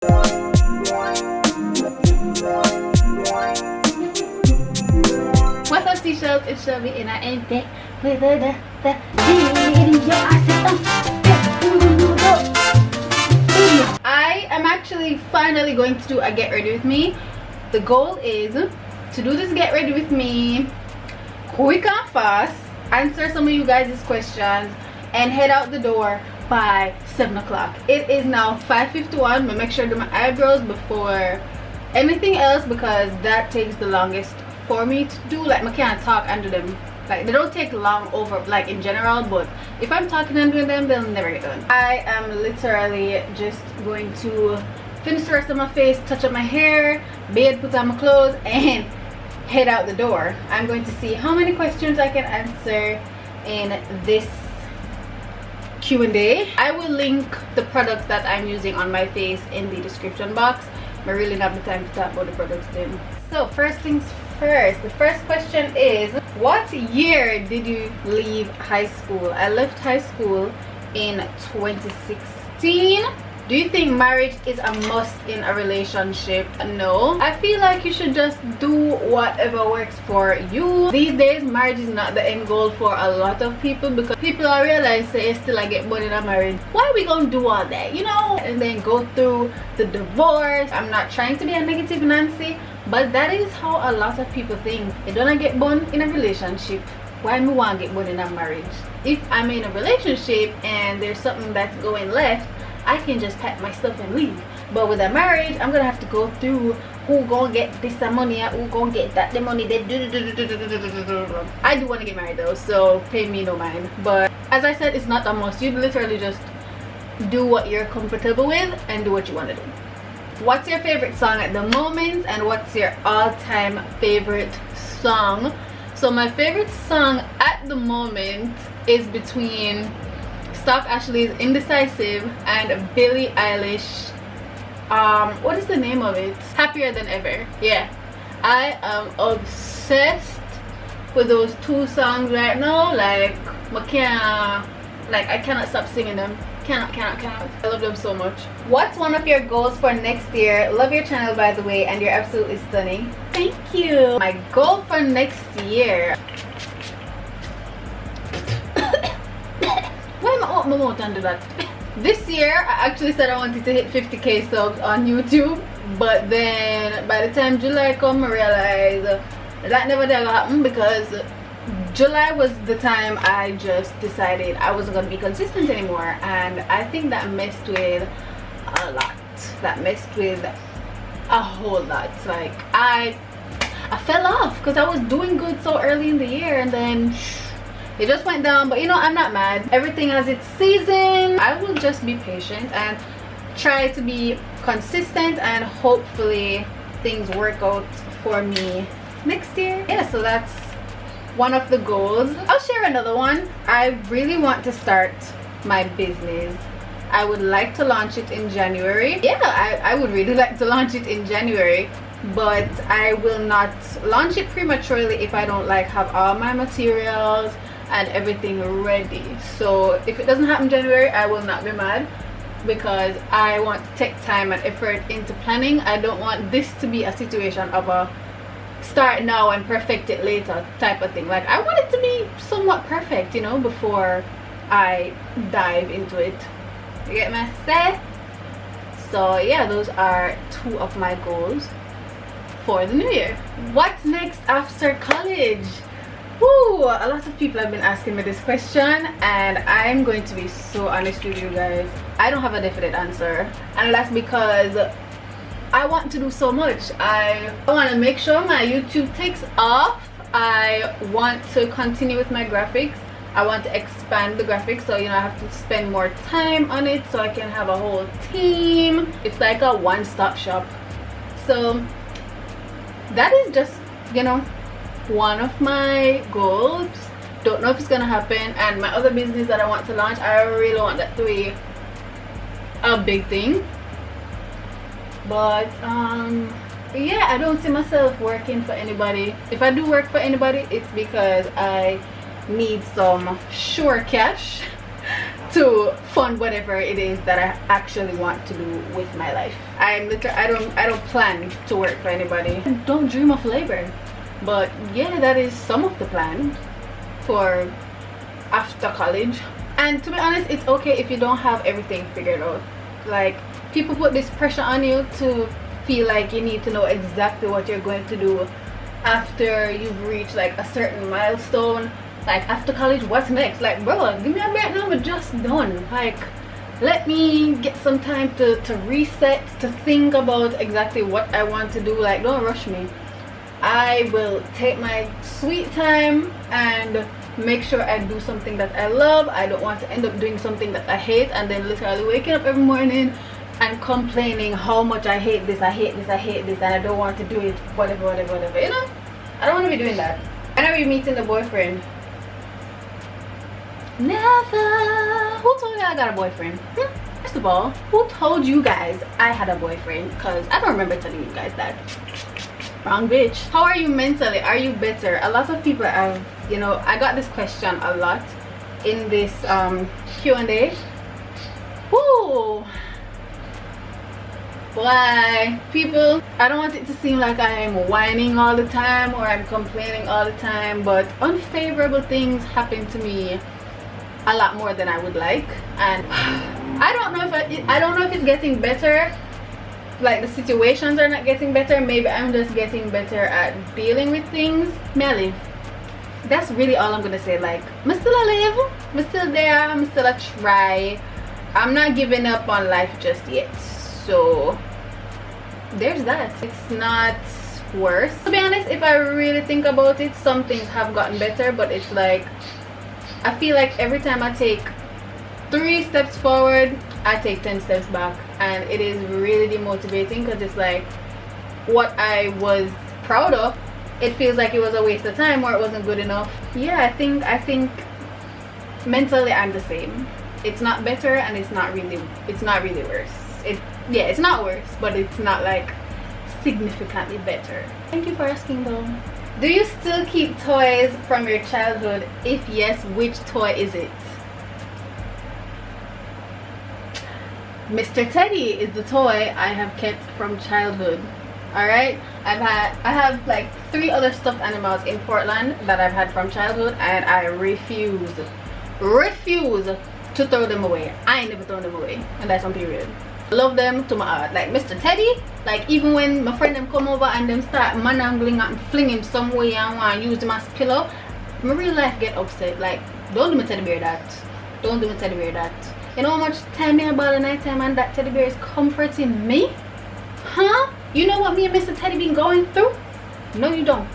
What's up, Seashells? It's Shelby, and I am back with the video. I am actually finally going to do a get ready with me. The goal is to do this get ready with me quick and fast, answer some of you guys' questions, and head out the door by 7 o'clock. It is now 5:51. But make sure to do my eyebrows before anything else, because that takes the longest for me to do. Like, I can't talk and do them. Like, they don't take long over, like, in general, but if I'm talking and doing them, they'll never get done. I am literally just going to finish the rest of my face, touch up my hair, bathe, put on my clothes, and head out the door. I'm going to see how many questions I can answer in this Q&A. I will link the products that I'm using on my face in the description box. I really don't have the time to talk about the products then. So first things first, the first question is, what year did you leave high school? I left high school in 2016. Do you think marriage is a must in a relationship? No. I feel like you should just do whatever works for you. These days, marriage is not the end goal for a lot of people, because people are realize they still get born in a marriage. Why are we gonna do all that, you know? And then go through the divorce. I'm not trying to be a negative Nancy, but that is how a lot of people think. They don't get born in a relationship. Why me want to get born in a marriage? If I'm in a relationship and there's something that's going left, I can just pack my stuff and leave. But with a marriage, I'm gonna have to go through who gonna get this money, who gonna get that the money. I do want to get married though, so pay me no mind. But as I said, it's not a must. You literally just do what you're comfortable with and do what you want to do. What's your favorite song at the moment, and what's your all-time favorite song? So my favorite song at the moment is between Stock Ashley's Indecisive and Billie Eilish, what is the name of it? Happier Than Ever. Yeah, I am obsessed with those two songs right now. Like, I cannot stop singing them. Cannot. I love them so much. What's one of your goals for next year? Love your channel, by the way, and you're absolutely stunning. Thank you. My goal for next year, why am I open my mouth and do that? This year I actually said I wanted to hit 50k subs on YouTube, but then by the time July come, I realized that never did happen, because July was the time I just decided I wasn't going to be consistent anymore, and I think that messed with a lot. That messed with a whole lot. Like, I fell off because I was doing good so early in the year, and then it just went down. But you know, I'm not mad. Everything has its season. I will just be patient and try to be consistent, and hopefully things work out for me next year. Yeah, so that's one of the goals. I'll share another one. I really want to start my business. I would like to launch it in January. Yeah, I would really like to launch it in January, but I will not launch it prematurely if I don't have all my materials and everything ready. So if it doesn't happen in January, I will not be mad, because I want to take time and effort into planning. I don't want this to be a situation of a start now and perfect it later type of thing. Like, I want it to be somewhat perfect, you know, before I dive into it. You get my say? So yeah, those are two of my goals for the new year. What's next after college? Woo! A lot of people have been asking me this question, and I'm going to be so honest with you guys. I don't have a definite answer, and that's because I want to do so much. I want to make sure my YouTube takes off. I want to continue with my graphics. I want to expand the graphics, so you know, I have to spend more time on it so I can have a whole team. It's like a one-stop shop. So that is just, you know, one of my goals. Don't know if it's gonna happen. And my other business that I want to launch, I really want that to be a big thing. But yeah, I don't see myself working for anybody. If I do work for anybody, it's because I need some sure cash. to fund whatever it is that I actually want to do with my life. I don't plan to work for anybody. I don't dream of labor. But yeah, that is some of the plan for after college. And to be honest, it's okay if you don't have everything figured out. Like, people put this pressure on you to feel like you need to know exactly what you're going to do after you've reached like a certain milestone. Like, after college, what's next? Like, bro, give me a break now. We're just done. Like, let me get some time to reset, to think about exactly what I want to do. Like, don't rush me. I will take my sweet time and make sure I do something that I love. I don't want to end up doing something that I hate and then literally waking up every morning and complaining how much I hate this, I hate this, I hate this, and I don't want to do it, whatever, whatever, whatever. You know, I don't want to be doing that. And are you meeting the boyfriend? Never. Who told you I got a boyfriend? First of all, who told you guys I had a boyfriend? Because I don't remember telling you guys that. Wrong bitch. How are you mentally? Are you better? A lot of people have, you know, I got this question a lot in this Q&A. Woo! Why? People, I don't want it to seem like I am whining all the time or I'm complaining all the time, but unfavorable things happen to me a lot more than I would like, and I don't know if I don't know if it's getting better. Like, the situations are not getting better. Maybe I'm just getting better at dealing with things. Me live. That's really all I'm gonna say. Like, I'm still alive, I'm still there, I'm still a try. I'm not giving up on life just yet. So there's that. It's not worse. To be honest, if I really think about it, some things have gotten better, but it's like, I feel like every time I take 3 steps forward, I take 10 steps back, and it is really demotivating because it's like what I was proud of, it feels like it was a waste of time or it wasn't good enough. Yeah, I think mentally I'm the same. It's not better and it's not really worse. Yeah, it's not worse, but it's not like significantly better. Thank you for asking though. Do you still keep toys from your childhood? If yes, which toy is it? Mr. Teddy is the toy I have kept from childhood. Alright, I have like 3 other stuffed animals in Portland that I've had from childhood, and I refuse to throw them away. I ain't never thrown them away, and that's on period. I love them to my heart. Like Mr. Teddy, like even when my friend them come over and them start manangling and fling him some way and want to use him as pillow, my real life get upset. Like, don't do my teddy bear that. Don't do my teddy bear that. You know how much time I ball at night time and that teddy bear is comforting me? Huh? You know what me and Mr. Teddy been going through? No, you don't.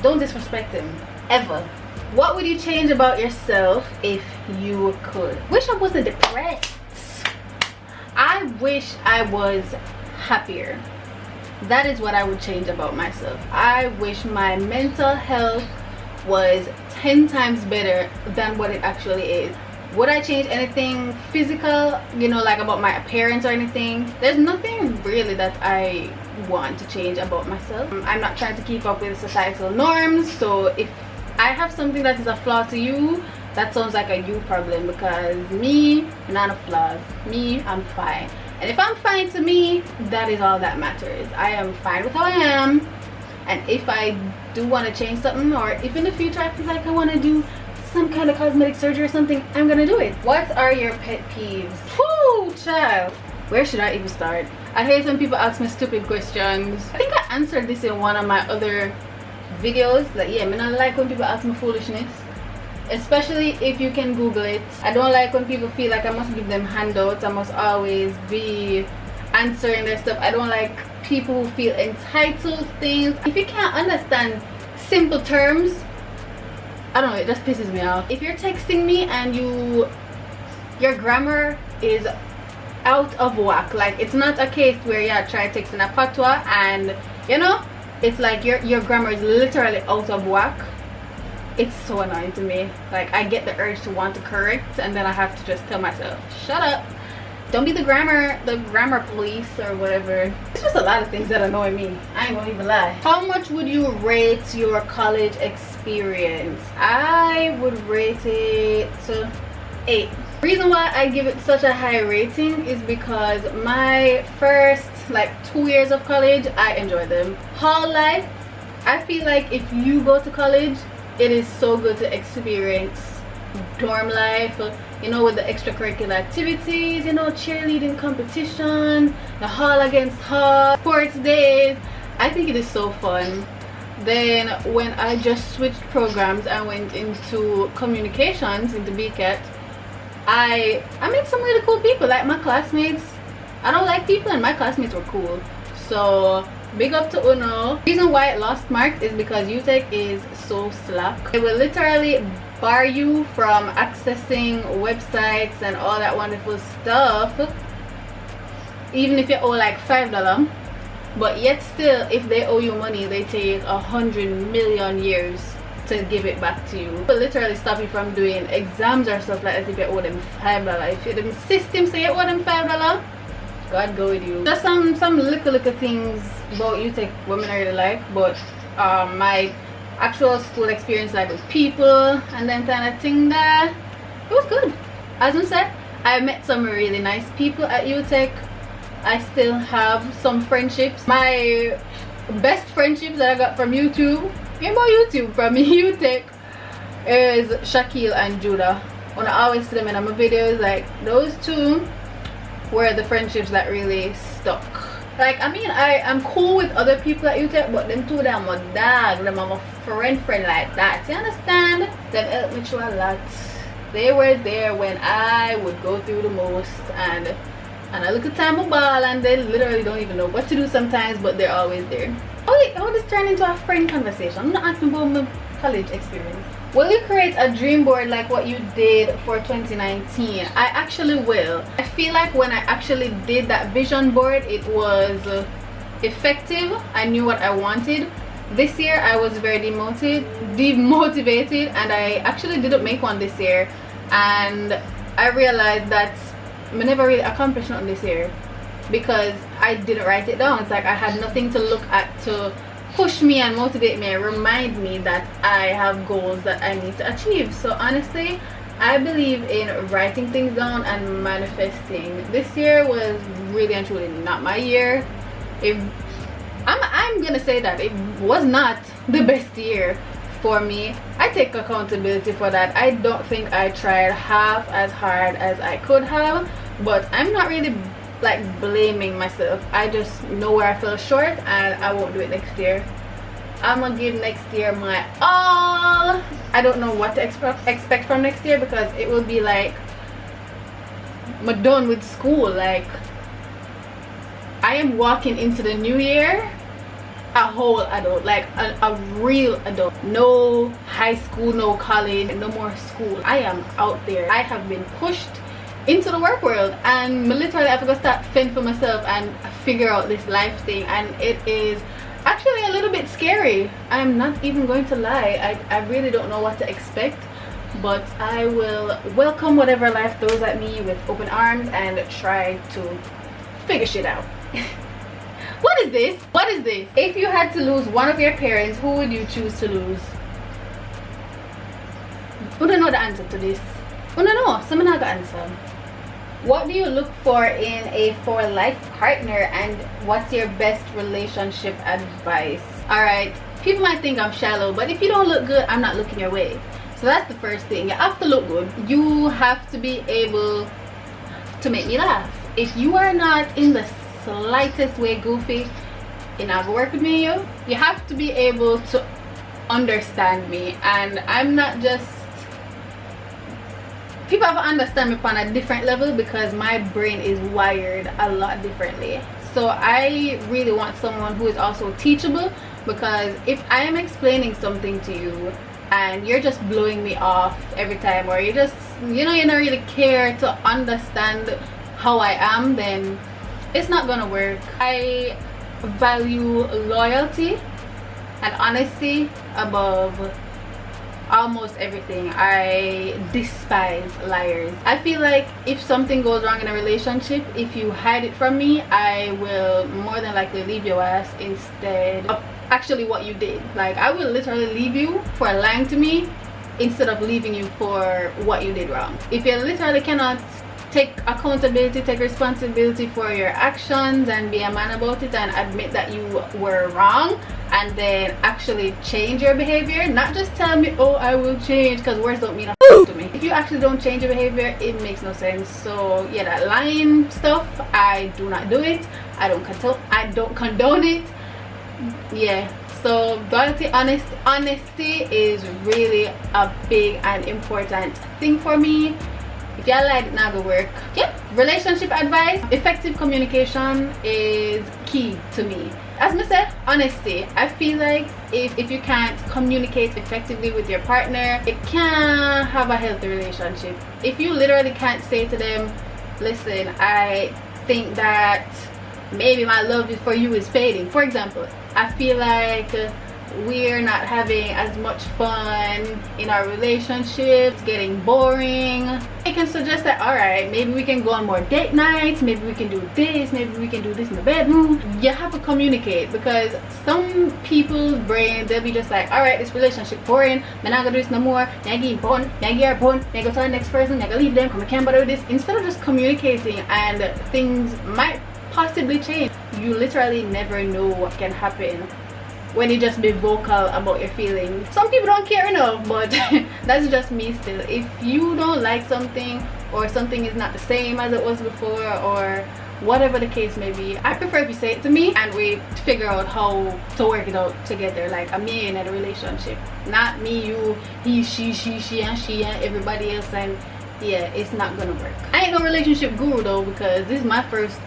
Don't disrespect him. Ever. What would you change about yourself if you could? Wish I wasn't depressed. I wish I was happier. That is what I would change about myself. I wish my mental health was 10 times better than what it actually is. Would I change anything physical, you know, like about my appearance or anything? There's nothing really that I want to change about myself. I'm not trying to keep up with societal norms, so if I have something that is a flaw to you, that sounds like a you problem, because me, none of flaws. Me, I'm fine. And if I'm fine to me, that is all that matters. I am fine with how I am, and if I do want to change something, or if in the future I feel like I want to do some kind of cosmetic surgery or something, I'm gonna do it. What are your pet peeves? Whoo, child. Where should I even start? I hate when people ask me stupid questions. I think I answered this in one of my other videos. Like, yeah, I don't like when people ask me foolishness, especially if you can Google it. I don't like when people feel like I must give them handouts, I must always be answering their stuff. I don't like people who feel entitled to things. If you can't understand simple terms, I don't know, it just pisses me off. If you're texting me and your grammar is out of whack, like it's not a case where you try texting a patois and you know, it's like your grammar is literally out of whack. It's so annoying to me. Like, I get the urge to want to correct, and then I have to just tell myself, shut up, don't be the grammar police or whatever. It's just a lot of things that annoy me, I ain't gonna even lie. How much would you rate your college experience? I would rate it 8. Reason why I give it such a high rating is because my first like 2 years of college, I enjoyed them. Hall life, I feel like if you go to college, it is so good to experience dorm life, you know, with the extracurricular activities, you know, cheerleading competition, the hall against hall, sports days. I think it is so fun. Then when I just switched programs and went into communications, into BCAT, I met some really cool people, like my classmates. I don't like people and my classmates were cool. So big up to Uno. Reason why it lost marks is because UTech is so slack. They will literally bar you from accessing websites and all that wonderful stuff, even if you owe like $5. But yet still, if they owe you money, they take 100 million years to give it back to you. It will literally stop you from doing exams or stuff like that if you owe them $5. If the system say you owe them $5, God go with you. Just some little things about UTech women I really like, but my actual school experience, like with people and then kind of thing, there, it was good. As I said, I met some really nice people at UTech. I still have some friendships. My best friendships that I got from YouTube, from UTech, is Shaquille and Judah. When I always see them in my videos, like those two were the friendships that really stuck. Like, I mean, I'm cool with other people at UTech, but them two, them a dog, them I'm a friend like that. You understand? Them helped me through a lot. They were there when I would go through the most, and I look at time of ball and they literally don't even know what to do sometimes, but they're always there. How this turn into a friend conversation? I'm not asking about my college experience. Will you create a dream board like what you did for 2019? I actually will. I feel like when I actually did that vision board, it was effective. I knew what I wanted. This year I was very demotivated, and I actually didn't make one this year, and I realized that I never really accomplished nothing this year because I didn't write it down. It's like I had nothing to look at to push me and motivate me and remind me that I have goals that I need to achieve. So honestly, I believe in writing things down and manifesting. This year was really and truly not my year. I'm gonna say that it was not the best year for me. I take accountability for that. I don't think I tried half as hard as I could have, but I'm not really like blaming myself. I just know where I fell short and I won't do it next year. I'm gonna give next year my all. I don't know what to expect from next year, because it will be like I'm done with school. Like, I am walking into the new year a whole adult, like a real adult. No high school, no college, no more school. I am out there. I have been pushed into the work world, and literally I have to start fend for myself and figure out this life thing, and it is actually a little bit scary. I'm not even going to lie. I really don't know what to expect, but I will welcome whatever life throws at me with open arms and try to figure shit out. What is this? What is this? If you had to lose one of your parents, who would you choose to lose? Who don't know the answer to this? Who don't know? Someone has the answer. What do you look for in a for-life partner, and what's your best relationship advice? Alright, people might think I'm shallow, but if you don't look good, I'm not looking your way. So that's the first thing. You have to look good. You have to be able to make me laugh. If you are not in the slightest way goofy, you never work with me. You have to be able to understand me, and I'm not just, people have to understand me on a different level because my brain is wired a lot differently. So I really want someone who is also teachable, because if I am explaining something to you and you're just blowing me off every time, or you just, you know, you don't really care to understand how I am, then it's not gonna work. I value loyalty and honesty above almost everything. I despise liars. I feel like if something goes wrong in a relationship, if you hide it from me, I will more than likely leave your ass instead of actually what you did. Like, I will literally leave you for lying to me instead of leaving you for what you did wrong. If you literally cannot take accountability, take responsibility for your actions and be a man about it and admit that you were wrong, and then actually change your behavior, not just tell me, oh, I will change, because words don't mean a to me. If you actually don't change your behavior, it makes no sense. So yeah, that lying stuff, I do not do it. I don't condone it. Yeah, so loyalty, honesty is really a big and important thing for me. If y'all like it, now go work. Yeah, relationship advice, effective communication is key to me. As I said, honesty. I feel like if you can't communicate effectively with your partner, it can't have a healthy relationship. If you literally can't say to them, listen, I think that maybe my love for you is fading. For example, I feel like we're not having as much fun in our relationship, it's getting boring. I can suggest that, all right, maybe we can go on more date nights, maybe we can do this, maybe we can do this in the bedroom. You have to communicate, because some people's brain, they'll be just like, all right, this relationship boring, I'm not gonna do this no more, I give bone, I give her bone, I go to the next person, I go leave them, come I can't bother with this. Instead of just communicating, and things might possibly change. You literally never know what can happen when you just be vocal about your feelings. Some people don't care enough, but that's just me still. If you don't like something, or something is not the same as it was before, or whatever the case may be, I prefer if you say it to me and we figure out how to work it out together, like a me in a relationship. Not me, you, he, she and everybody else, and yeah, it's not gonna work. I ain't no relationship guru though, because this is my first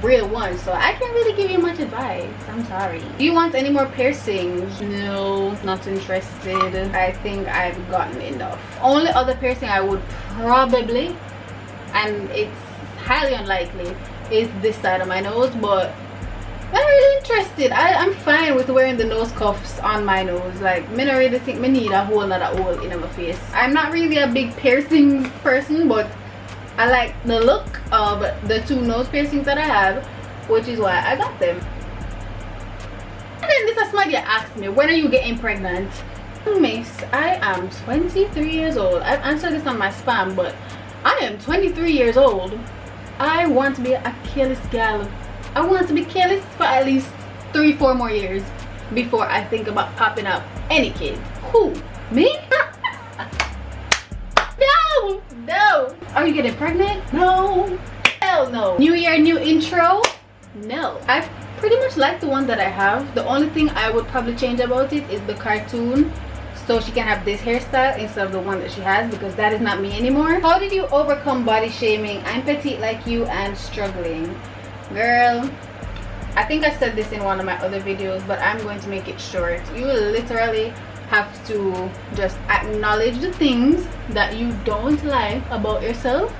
real one, so I can't really give you much advice. I'm sorry. Do you want any more piercings? No, not interested. I think I've gotten enough. Only other piercing I would probably, and it's highly unlikely, is this side of my nose, but I'm not really interested. I'm fine with wearing the nose cuffs on my nose. Like, I don't really think I need a whole other hole in my face. I'm not really a big piercings person, but I like the look of the two nose piercings that I have, which is why I got them. And then this is somebody asked me, when are you getting pregnant? Miss, I am 23 years old. I've answered this on my spam, but I am 23 years old. I want to be a careless girl. I want to be careless for at least 3-4 more years before I think about popping up any kid. Who? Me? No. Are you getting pregnant? No. Hell no. New year, new intro? No. I pretty much like the one that I have. The only thing I would probably change about it is the cartoon, so she can have this hairstyle instead of the one that she has, because that is not me anymore. How did you overcome body shaming? I'm petite like you and struggling. Girl, I think I said this in one of my other videos, but I'm going to make it short. You literally have to just acknowledge the things that you don't like about yourself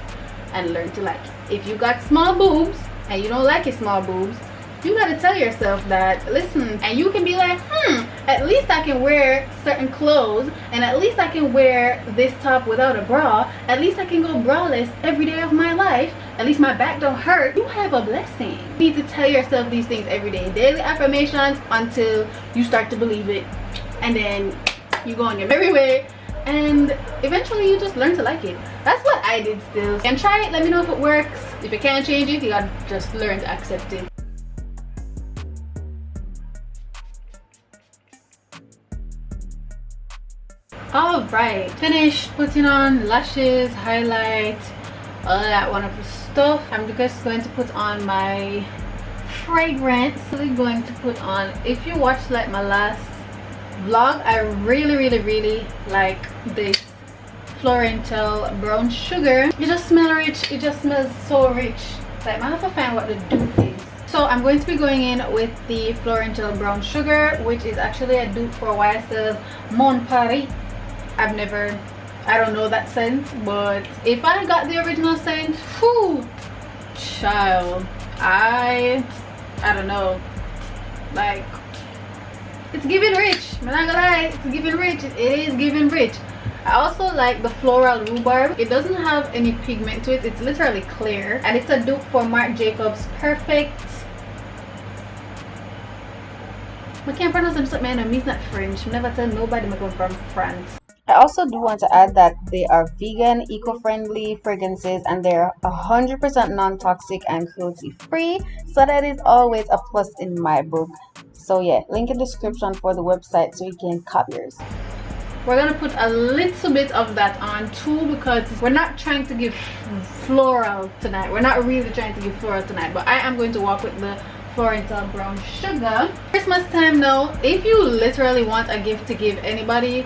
and learn to like it. If you got small boobs and you don't like your small boobs, you gotta tell yourself that, listen, and you can be like, at least I can wear certain clothes, and at least I can wear this top without a bra, at least I can go braless every day of my life, at least my back don't hurt. You have a blessing. You need to tell yourself these things every day, daily affirmations, until you start to believe it, and then you go on your merry way, and eventually you just learn to like it. That's what I did still. You can try it, let me know if it works. If you can't change it, you gotta just learn to accept it. Alright, finished putting on lashes, highlight, all that wonderful stuff. I'm just going to put on my fragrance. I'm going to put on, if you watched like my last vlog, I really like this Floriental brown sugar. It just smells rich. It just smells so rich. Like, I have to find what the dupe is. So I'm going to be going in with the Floriental brown sugar, which is actually a dupe for YSL Mon Paris. I don't know that scent, but if I got the original scent, whew, child, I don't know, like, it's giving rich. I'm not gonna lie, it's giving rich. It is giving rich. I also like the Floral Rhubarb. It doesn't have any pigment to it. It's literally clear, and it's a dupe for Marc Jacobs Perfect. I can't pronounce them something, man. I'm not French. I never tell nobody I'm from France. I also do want to add that they are vegan, eco-friendly fragrances, and they're 100% non-toxic and cruelty-free, so that is always a plus in my book. So yeah, link in the description for the website so you can copy yours. We're gonna put a little bit of that on too, because we're not trying to give floral tonight. We're not really trying to give floral tonight, but I am going to walk with the Floriental brown sugar. Christmas time now. If you literally want a gift to give anybody,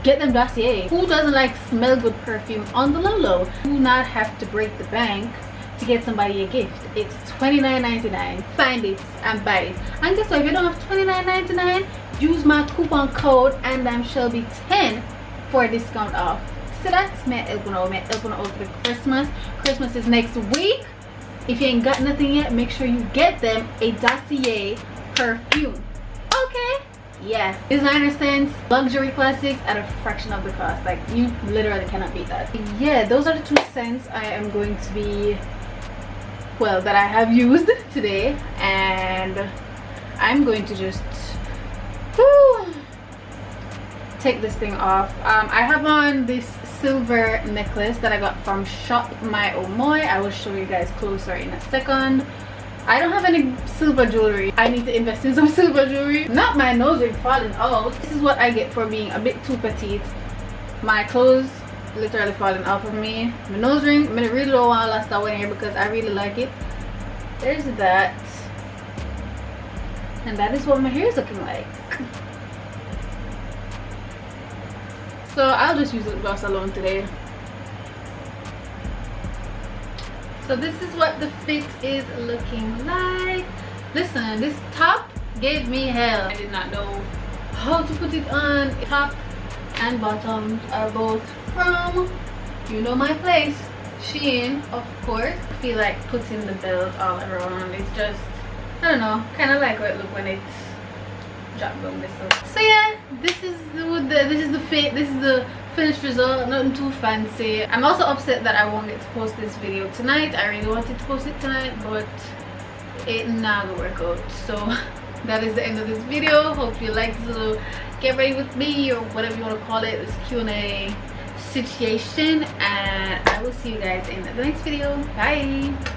get them Dossier. Who doesn't like smell good perfume on the low? Do not have to break the bank to get somebody a gift. It's $29.99. Find it and buy it. And guess what? If you don't have $29.99, use my coupon code AndImShelby10 for a discount off. So that's me helping out with Christmas. Christmas is next week. If you ain't got nothing yet, make sure you get them a Dossier perfume. Okay? Yeah. Designer scents, luxury classics at a fraction of the cost. Like, you literally cannot beat that. Yeah, those are the 2 scents I am going to be, well, that I have used today, and I'm going to just take this thing off. I have on this silver necklace that I got from Shop My Omoy. I will show you guys closer in a second. I don't have any silver jewelry. I need to invest in some silver jewelry. Not my nose ring falling out. This is what I get for being a bit too petite. My clothes literally falling off of me. My nose ring, I really don't want to last that one here because I really like it. There's that. And that is what my hair is looking like. So I'll just use lip gloss alone today. So this is what the fit is looking like. Listen, this top gave me hell. I did not know how to put it on. Top and bottom are both from, you know my place, Shein, of course. I feel like putting the belt all around. It's just, I don't know, kind of like how it look when it's dropped down this way. So yeah, this is the fit. This is the finished result. Nothing too fancy. I'm also upset that I won't get to post this video tonight. I really wanted to post it tonight, but it not gonna work out. So that is the end of this video. Hope you liked this little get ready with me, or whatever you want to call it, this Q&A situation, and I will see you guys in the next video. Bye.